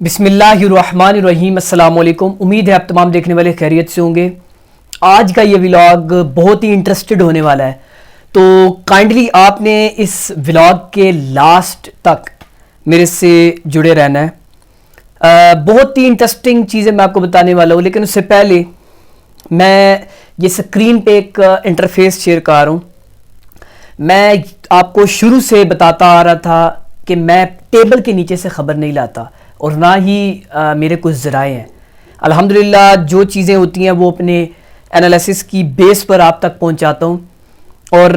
بسم اللہ الرحمن الرحیم۔ السلام علیکم، امید ہے آپ تمام دیکھنے والے خیریت سے ہوں گے۔ آج کا یہ ولاگ بہت ہی انٹرسٹڈ ہونے والا ہے، تو کائنڈلی آپ نے اس ولاگ کے لاسٹ تک میرے سے جڑے رہنا ہے۔ بہت ہی انٹرسٹنگ چیزیں میں آپ کو بتانے والا ہوں، لیکن اس سے پہلے میں یہ سکرین پہ ایک انٹرفیس شیئر کر رہا ہوں۔ میں آپ کو شروع سے بتاتا آ رہا تھا کہ میں ٹیبل کے نیچے سے خبر نہیں لاتا اور نہ ہی میرے کچھ ذرائع ہیں۔ الحمدللہ جو چیزیں ہوتی ہیں وہ اپنے انالیسس کی بیس پر آپ تک پہنچاتا ہوں، اور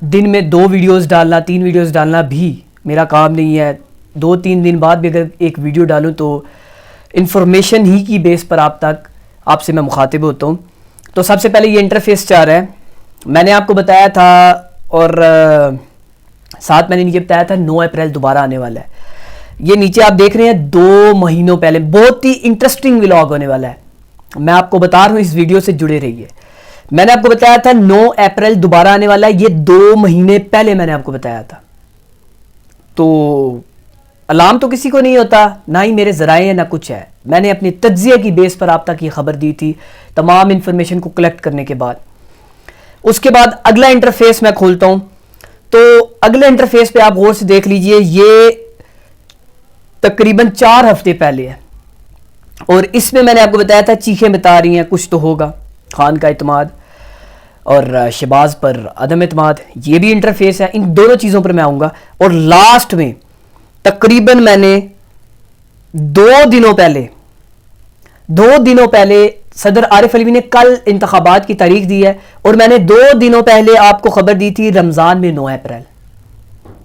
دن میں 2 ویڈیوز ڈالنا 3 ویڈیوز ڈالنا بھی میرا کام نہیں ہے۔ 2-3 دن بعد بھی اگر ایک ویڈیو ڈالوں تو انفارمیشن ہی کی بیس پر آپ سے میں مخاطب ہوتا ہوں۔ تو سب سے پہلے یہ انٹرفیس چاہ رہا ہے، میں نے آپ کو بتایا تھا، اور ساتھ میں نے نیچے بتایا تھا 9 اپریل دوبارہ آنے والا ہے۔ یہ نیچے آپ دیکھ رہے ہیں 2 مہینوں پہلے بہت ہی انٹرسٹنگ ولاگ ہونے والا ہے، میں آپ کو بتا رہا ہوں، اس ویڈیو سے جڑے رہیے۔ میں نے آپ کو بتایا تھا 9 اپریل دوبارہ آنے والا ہے، یہ 2 مہینے پہلے میں نے آپ کو بتایا تھا۔ تو الارم تو کسی کو نہیں ہوتا، نہ ہی میرے ذرائع ہیں نہ کچھ ہے، میں نے اپنی تجزیے کی بیس پر آپ تک یہ خبر دی تھی تمام انفارمیشن کو کلیکٹ کرنے کے بعد۔ اس کے بعد اگلا انٹرفیس میں کھولتا ہوں، تو اگلے انٹرفیس پہ آپ غور سے دیکھ لیجئے، یہ تقریباً 4 ہفتے پہلے ہے، اور اس میں نے آپ کو بتایا تھا چیخیں بتا رہی ہیں کچھ تو ہوگا، خان کا اعتماد اور شہباز پر عدم اعتماد۔ یہ بھی انٹرفیس ہے، ان دونوں چیزوں پر میں آؤں گا۔ اور لاسٹ میں تقریباً میں نے 2 دنوں پہلے صدر عارف علوی نے کل انتخابات کی تاریخ دی ہے، اور میں نے 2 دنوں پہلے آپ کو خبر دی تھی رمضان میں 9 اپریل۔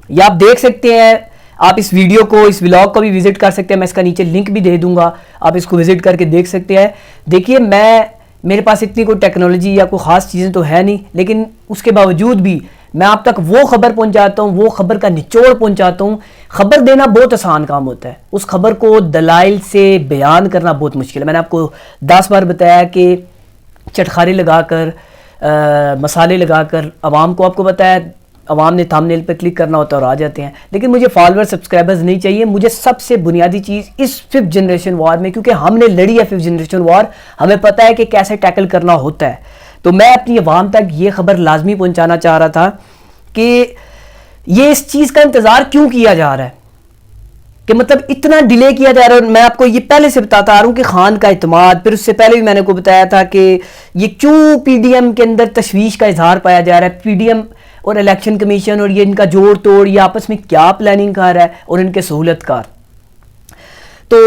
یہ آپ دیکھ سکتے ہیں، آپ اس ویڈیو کو، اس ولاگ کو بھی وزٹ کر سکتے ہیں، میں اس کا نیچے لنک بھی دے دوں گا، آپ اس کو وزٹ کر کے دیکھ سکتے ہیں۔ دیکھیے، میرے پاس اتنی کوئی ٹیکنالوجی یا کوئی خاص چیزیں تو ہے نہیں، لیکن اس کے باوجود بھی میں آپ تک وہ خبر پہنچاتا ہوں، وہ خبر کا نچوڑ پہنچاتا ہوں۔ خبر دینا بہت آسان کام ہوتا ہے، اس خبر کو دلائل سے بیان کرنا بہت مشکل ہے۔ میں نے آپ کو 10 بار بتایا کہ چٹخارے لگا کر، مسالے لگا کر عوام کو آپ کو بتایا، عوام نے تھمبنیل پہ کلک کرنا ہوتا ہے اور آ جاتے ہیں، لیکن مجھے فالوور سبسکرائبرز نہیں چاہیے۔ مجھے سب سے بنیادی چیز اس 5th جنریشن وار میں، کیونکہ ہم نے لڑی ہے 5th جنریشن وار، ہمیں پتہ ہے کہ کیسے ٹیکل کرنا ہوتا ہے، تو میں اپنی عوام تک یہ خبر لازمی پہنچانا چاہ رہا تھا کہ یہ اس چیز کا انتظار کیوں کیا جا رہا ہے، کہ مطلب اتنا ڈیلے کیا جا رہا ہے۔ اور میں آپ کو یہ پہلے سے بتاتا آ رہا ہوں کہ خان کا اعتماد، پھر اس سے پہلے بھی میں نے کو بتایا تھا کہ یہ کیوں پی ڈی ایم کے اندر تشویش کا اظہار پایا جا رہا ہے، پی ڈی ایم اور الیکشن کمیشن، اور یہ ان کا جوڑ توڑ، یہ آپس میں کیا پلاننگ کر رہا ہے، اور ان کے سہولت کار۔ تو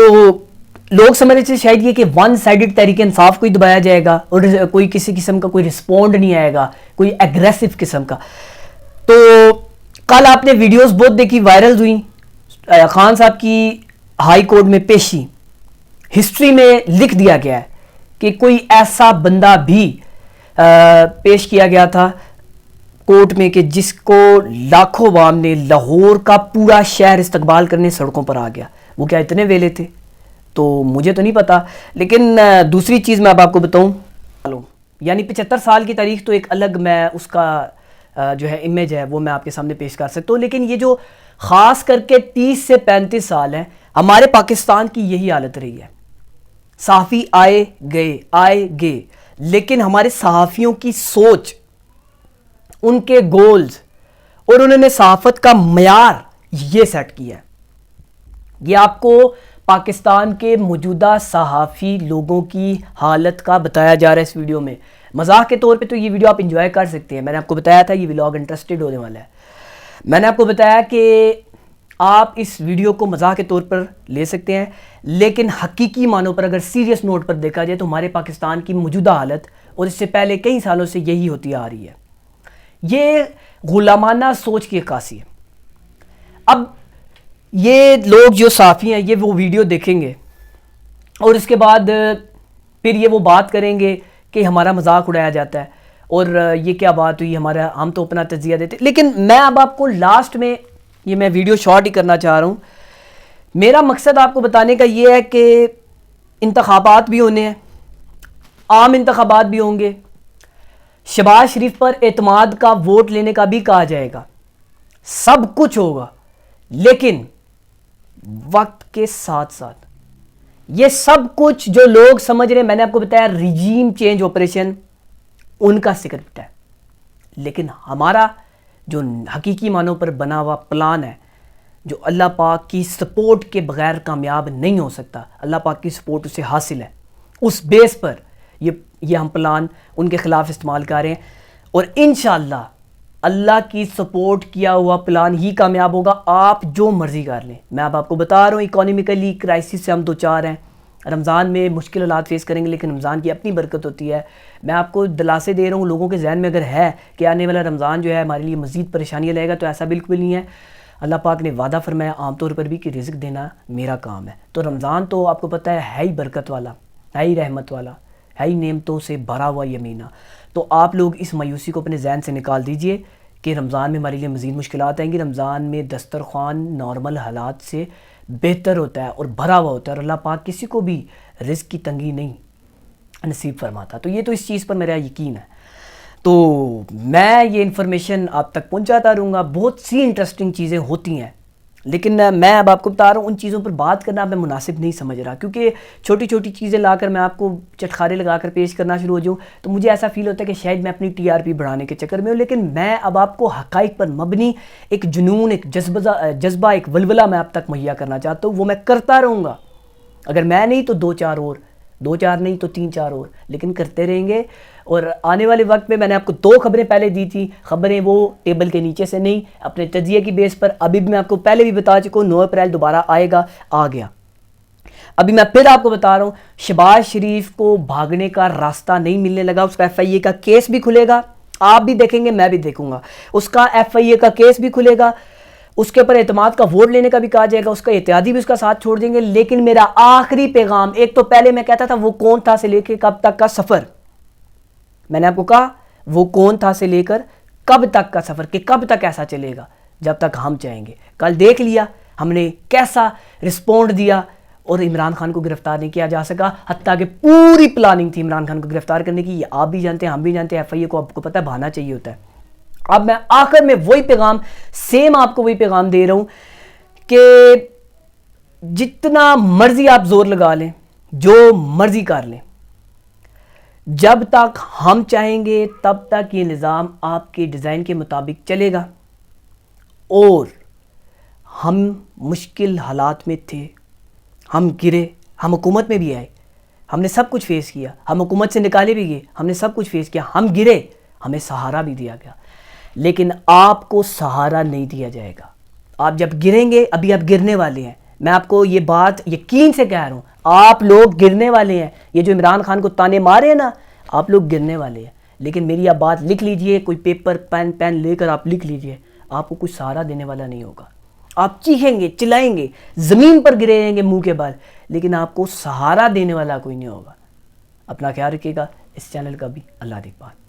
لوگ سمجھ رہے تھے شاید یہ کہ 1 سائیڈڈ تحریک انصاف کو ہی دبایا جائے گا، اور کوئی کسی قسم کا کوئی رسپونڈ نہیں آئے گا، کوئی ایگریسو قسم کا۔ تو کل آپ نے ویڈیوز بہت دیکھی، وائرل ہوئی، خان صاحب کی ہائی کورٹ میں پیشی، ہسٹری میں لکھ دیا گیا ہے کہ کوئی ایسا بندہ بھی پیش کیا گیا تھا کورٹ میں کہ جس کو لاکھوں عوام نے، لاہور کا پورا شہر استقبال کرنے سڑکوں پر آ گیا۔ وہ کیا اتنے ویلے تھے؟ تو مجھے تو نہیں پتا، لیکن دوسری چیز میں اب آپ کو بتاؤں، یعنی 75 سال کی تاریخ تو ایک الگ، میں اس کا جو ہے امیج ہے وہ میں آپ کے سامنے پیش کر سکتا ہوں، لیکن یہ جو خاص کر کے 30 سے 35 سال ہیں، ہمارے پاکستان کی یہی حالت رہی ہے۔ صحافی آئے گئے، لیکن ہمارے صحافیوں کی سوچ، ان کے گولز، اور انہوں نے صحافت کا معیار یہ سیٹ کیا ہے۔ یہ آپ کو پاکستان کے موجودہ صحافی لوگوں کی حالت کا بتایا جا رہا ہے اس ویڈیو میں۔ مزاح کے طور پہ تو یہ ویڈیو آپ انجوائے کر سکتے ہیں، میں نے آپ کو بتایا تھا یہ ولاگ انٹرسٹڈ ہونے والا ہے۔ میں نے آپ کو بتایا کہ آپ اس ویڈیو کو مزاح کے طور پر لے سکتے ہیں، لیکن حقیقی معنوں پر اگر سیریس نوٹ پر دیکھا جائے تو ہمارے پاکستان کی موجودہ حالت، اور اس سے پہلے کئی سالوں سے یہی ہوتی آ رہی ہے۔ یہ غلامانہ سوچ کی عکاسی ہے۔ اب یہ لوگ جو صحافی ہیں، یہ وہ ویڈیو دیکھیں گے، اور اس کے بعد پھر یہ وہ بات کریں گے کہ ہمارا مذاق اڑایا جاتا ہے، اور یہ کیا بات ہوئی، ہم تو اپنا تجزیہ دیتے۔ لیکن میں اب آپ کو لاسٹ میں، یہ میں ویڈیو شارٹ ہی کرنا چاہ رہا ہوں، میرا مقصد آپ کو بتانے کا یہ ہے کہ انتخابات بھی ہونے ہیں، عام انتخابات بھی ہوں گے، شہباز شریف پر اعتماد کا ووٹ لینے کا بھی کہا جائے گا، سب کچھ ہوگا، لیکن وقت کے ساتھ ساتھ یہ سب کچھ جو لوگ سمجھ رہے ہیں، میں نے آپ کو بتایا ریجیم چینج آپریشن ان کا سکرپٹ ہے، لیکن ہمارا جو حقیقی معنوں پر بنا ہوا پلان ہے جو اللہ پاک کی سپورٹ کے بغیر کامیاب نہیں ہو سکتا، اللہ پاک کی سپورٹ اسے حاصل ہے، اس بیس پر یہ ہم پلان ان کے خلاف استعمال کر رہے ہیں، اور انشاءاللہ اللہ کی سپورٹ کیا ہوا پلان ہی کامیاب ہوگا۔ آپ جو مرضی کر لیں، میں اب آپ کو بتا رہا ہوں اکانومیکلی کرائسس سے ہم دوچار ہیں، رمضان میں مشکل حالات فیس کریں گے، لیکن رمضان کی اپنی برکت ہوتی ہے۔ میں آپ کو دلاسے دے رہا ہوں، لوگوں کے ذہن میں اگر ہے کہ آنے والا رمضان جو ہے ہمارے لیے مزید پریشانیاں لائے گا، تو ایسا بالکل نہیں ہے۔ اللہ پاک نے وعدہ فرمایا عام طور پر بھی کہ رزق دینا میرا کام ہے، تو رمضان تو آپ کو پتہ ہے ہی برکت والا، ہے ہی رحمت والا، ہے ہی نعمتوں سے بھرا ہوا یمینہ۔ تو آپ لوگ اس مایوسی کو اپنے ذہن سے نکال دیجئے کہ رمضان میں ہمارے لیے مزید مشکلات آئیں گی۔ رمضان میں دسترخوان نارمل حالات سے بہتر ہوتا ہے اور بھرا ہوا ہوتا ہے، اور اللہ پاک کسی کو بھی رزق کی تنگی نہیں نصیب فرماتا، تو یہ تو اس چیز پر میرا یقین ہے۔ تو میں یہ انفارمیشن آپ تک پہنچاتا رہوں گا، بہت سی انٹرسٹنگ چیزیں ہوتی ہیں، لیکن میں اب آپ کو بتا رہا ہوں ان چیزوں پر بات کرنا میں مناسب نہیں سمجھ رہا، کیونکہ چھوٹی چھوٹی چیزیں لا کر میں آپ کو چٹخارے لگا کر پیش کرنا شروع ہو جاؤں تو مجھے ایسا فیل ہوتا ہے کہ شاید میں اپنی ٹی آر پی بڑھانے کے چکر میں ہوں، لیکن میں اب آپ کو حقائق پر مبنی ایک جنون، ایک جذبہ، ایک ولولہ میں آپ تک مہیا کرنا چاہتا ہوں، وہ میں کرتا رہوں گا۔ اگر میں نہیں تو دو چار نہیں تو 3-4 اور، لیکن کرتے رہیں گے۔ اور آنے والے وقت میں نے آپ کو 2 خبریں پہلے دی تھی، خبریں وہ ٹیبل کے نیچے سے نہیں، اپنے تجزیے کی بیس پر۔ ابھی بھی میں آپ کو پہلے بھی بتا چکا ہوں 9 اپریل دوبارہ آئے گا، آ گیا۔ ابھی میں پھر آپ کو بتا رہا ہوں شہباز شریف کو بھاگنے کا راستہ نہیں ملنے لگا، اس کا FIA کا کیس بھی کھلے گا، آپ بھی دیکھیں گے، میں بھی دیکھوں گا، اس کا FIA کا کیس بھی کھلے گا، اس کے اوپر اعتماد کا ووٹ لینے کا بھی کہا جائے گا، اس کا اتحادی بھی اس کا ساتھ چھوڑ دیں گے۔ لیکن میرا آخری پیغام، ایک تو پہلے میں کہتا تھا وہ کون تھا سے لے کے کب تک کا سفر، میں نے آپ کو کہا وہ کون تھا سے لے کر کب تک کا سفر، کہ کب تک ایسا چلے گا جب تک ہم چاہیں گے۔ کل دیکھ لیا ہم نے کیسا رسپونڈ دیا، اور عمران خان کو گرفتار نہیں کیا جا سکا، حتیٰ کہ پوری پلاننگ تھی عمران خان کو گرفتار کرنے کی، یہ آپ بھی جانتے ہیں، ہم بھی جانتے ہیں، FIA کو آپ کو پتہ ہے بہانا چاہیے ہوتا ہے۔ اب میں آخر میں وہی پیغام، سیم آپ کو وہی پیغام دے رہا ہوں کہ جتنا مرضی آپ زور لگا لیں، جو مرضی کر لیں، جب تک ہم چاہیں گے تب تک یہ نظام آپ کے ڈیزائن کے مطابق چلے گا۔ اور ہم مشکل حالات میں تھے، ہم گرے، ہم حکومت میں بھی آئے، ہم نے سب کچھ فیس کیا، ہم حکومت سے نکالے بھی گئے، ہم نے سب کچھ فیس کیا، ہم گرے، ہمیں سہارا بھی دیا گیا، لیکن آپ کو سہارا نہیں دیا جائے گا۔ آپ جب گریں گے، ابھی آپ گرنے والے ہیں، میں آپ کو یہ بات یقین سے کہہ رہا ہوں، آپ لوگ گرنے والے ہیں۔ یہ جو عمران خان کو تانے مارے ہیں نا، آپ لوگ گرنے والے ہیں، لیکن میری آپ بات لکھ لیجئے، کوئی پیپر پین لے کر آپ لکھ لیجئے، آپ کو کچھ سہارا دینے والا نہیں ہوگا۔ آپ چیخیں گے، چلائیں گے، زمین پر گرے رہیں گے منہ کے بال، لیکن آپ کو سہارا دینے والا کوئی نہیں ہوگا۔ اپنا خیال رکھیے گا، اس چینل کا بھی۔ اللہ نگہبان۔